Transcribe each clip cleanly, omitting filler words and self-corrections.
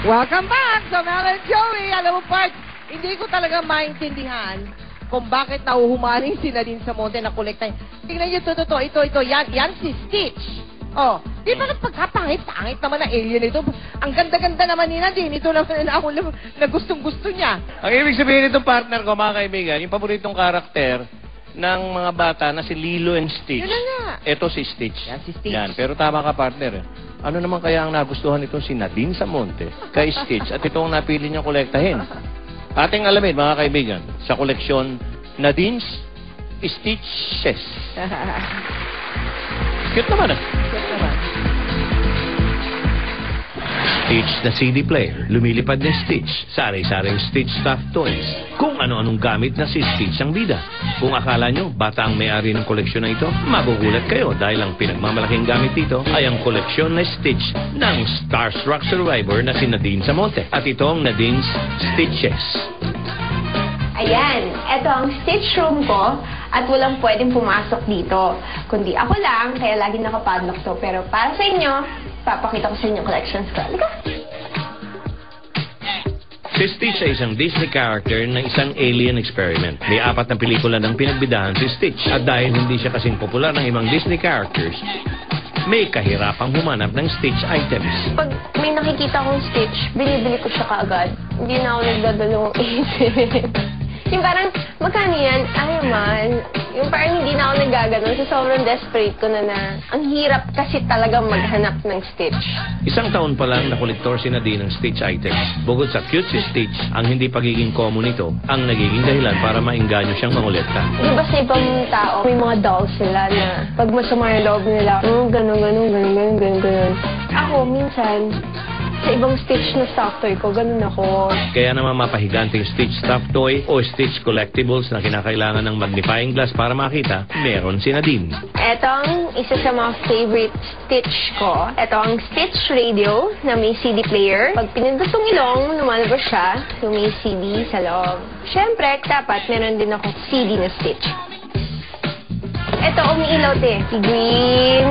Welcome back sa Mel and Joey. Alam mo, Part, hindi ko talaga maintindihan kung bakit nahuhumaling si Nadine sa monte na kolekta. Tingnan niyo, ito. Yan si Stitch. Oh, di ba pagkapangit-pangit naman na alien ito? Ang ganda-ganda naman ni Nadine. Ito naman na gustong-gusto niya. Ang ibig sabihin itong partner ko, mga kaibigan, yung paboritong karakter ng mga bata na si Lilo and Stitch. Yun na nga. Ito si Stitch. Yan si Stitch. Yan, pero tama ka, partner. Ano naman kaya ang nagustuhan nitong si Nadine sa monte kay Stitch at ito ang napili niyang kolektahin? Ating alamin, mga kaibigan, sa koleksyon Nadine's Stitches. Cute naman, Cute naman. Stitch na CD player, lumilipad na Stitch, sari-saring Stitch stuffed toys. Kung ano-anong gamit na si Stitch ang bida. Kung akala nyo, bata ang may-ari ng koleksyon na ito, magugulat kayo dahil ang pinagmamalaking gamit dito ay ang koleksyon na Stitch ng Starstruck survivor na si Nadine Samonte. At ito ang Nadine's Stitches. Ayan, ito ang Stitch room ko at walang pwedeng pumasok dito. Kundi ako lang, kaya lagi nakapadlock to. Pero para sa inyo, papakita ko sa inyo collections ko. Halika! Si Stitch ay isang Disney character ng isang alien experiment. May 4 na pelikula ng pinagbidahan si Stitch. At dahil hindi siya kasing popular ng ibang Disney characters, may kahirapang humanap ng Stitch items. Pag may nakikita kong Stitch, binibili ko siya kaagad. Hindi na ako nagdadalawang isip. Yung parang, magkano yan? Ay, man. Yung parang hindi na ako nagaganon. So, sobrang desperate ko na ang hirap kasi talaga maghanap ng Stitch. 1 taon pa lang na kolektor si Nadine ng Stitch items. Bukod sa cute si Stitch, ang hindi pagiging common nito ang nagiging dahilan para maengganyo siyang mangolekta. Di ba sa ibang tao, may mga dolls sila na pag masama yung loob nila, ganun. Ako, minsan, sa ibang Stitch na stuffed toy ko, ganun ako. Kaya naman mapahiganting Stitch stuffed toy o Stitch collectibles na kinakailangan ng magnifying glass para makita, meron si Nadine. Ito ang isa sa mga favorite Stitch ko. Ito ang Stitch radio na may CD player. Pag pinindutong ilong, lumalabas siya. So may CD sa loob. Siyempre, dapat meron din ako CD na Stitch. Ito, umiilaw Si green,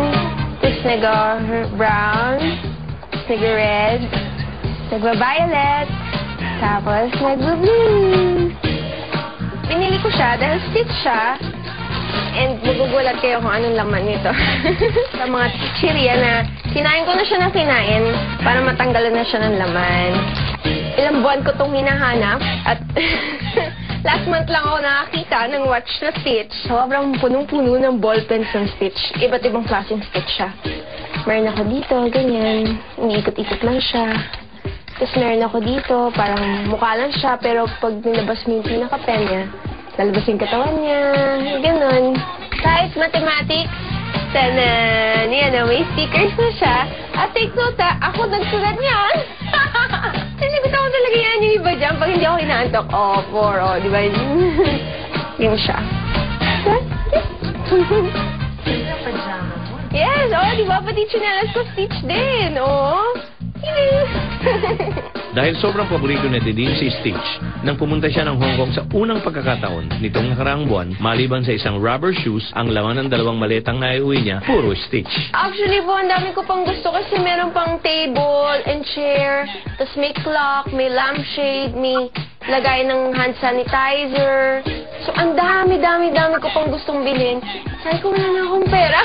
tapos nag-brown, nag-red, nag-violet, tapos nag-blue. Pinili ko siya dahil Stitch siya. And magugulat kayo kung anong laman nito. Sa mga chichirya na kinain ko na siya ng kinain para matanggalan na siya ng laman. Ilang buwan ko itong hinahanap at last month lang ako nakakita ng watch na Stitch. Sobrang punong-puno ng ballpens ng Stitch. Iba't ibang klaseng Stitch siya. Meron ako dito, ganyan. Umiikot-ikot lang siya. Tapos meron ako dito, parang mukha lang siya, pero pag nilabas mo yung pinaka-pen niya, lalabas yung katawan niya, ganun. Kahit mathematics, tanan, yan, may stickers na siya. At take note, ako nagsulat niyan. Sinigot ako talaga yan yung iba dyan pag hindi ako inaantok. Oh, 4, oh, di ba? Yung siya. Yes, oh, di ba? Pati chinelas ko Stitch din, oh. Dahil sobrang paborito ni Nadine si Stitch, nang pumunta siya ng Hong Kong sa unang pagkakataon nitong nakaraang buwan, maliban sa isang rubber shoes, ang laman ng 2 maletang naiuwi niya, puro Stitch. Actually po, ang dami ko pang gusto kasi meron pang table and chair, tapos may clock, may lampshade, may lagay ng hand sanitizer. So, ang dami ko pang gustong bilhin. Sabi ko, wala na akong pera.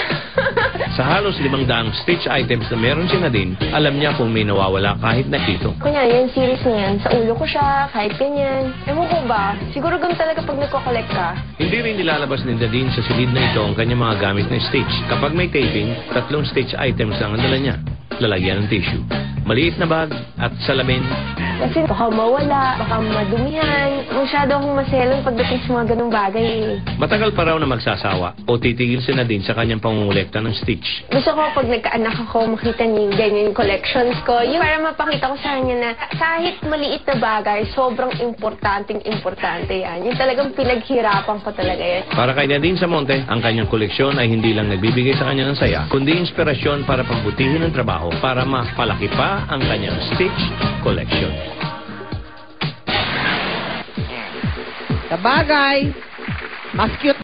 Sa halos 500 Stitch items na meron si Nadine, alam niya kung may nawawala kahit na ito. Kunyari, yung series na yan, sa ulo ko siya, kahit ganyan. Ewan ko ba? Siguro ganun talaga pag nagko-collect ka. Hindi rin nilalabas ni Nadine sa silid na ito ang kanyang mga gamit na Stitch. Kapag may taping, 3 Stitch items lang ang dala niya. Lalagyan ng tissue, maliit na bag at salamin. Kasi baka mawala, baka madumihan. Masyado akong maselan pagdating sa mga ganung bagay eh. Matagal pa raw na magsasawa o titigil si Nadine sa kanyang pangungulekta ng Stitch. Gusto ko pag nagkaanak ako, makita niyo yung ganyan yung collections ko. Yung para mapakita ko sa kanya na kahit maliit na bagay, sobrang importante yan. Yung talagang pinaghirapan ko talaga yan. Para kay Nadine Samonte, ang kanyang koleksyon ay hindi lang nagbibigay sa kanya ng saya, kundi inspirasyon para pagbutihin ang trabaho para mapalaki pa ang kanyang Stitch collection. Sabagay, mas cute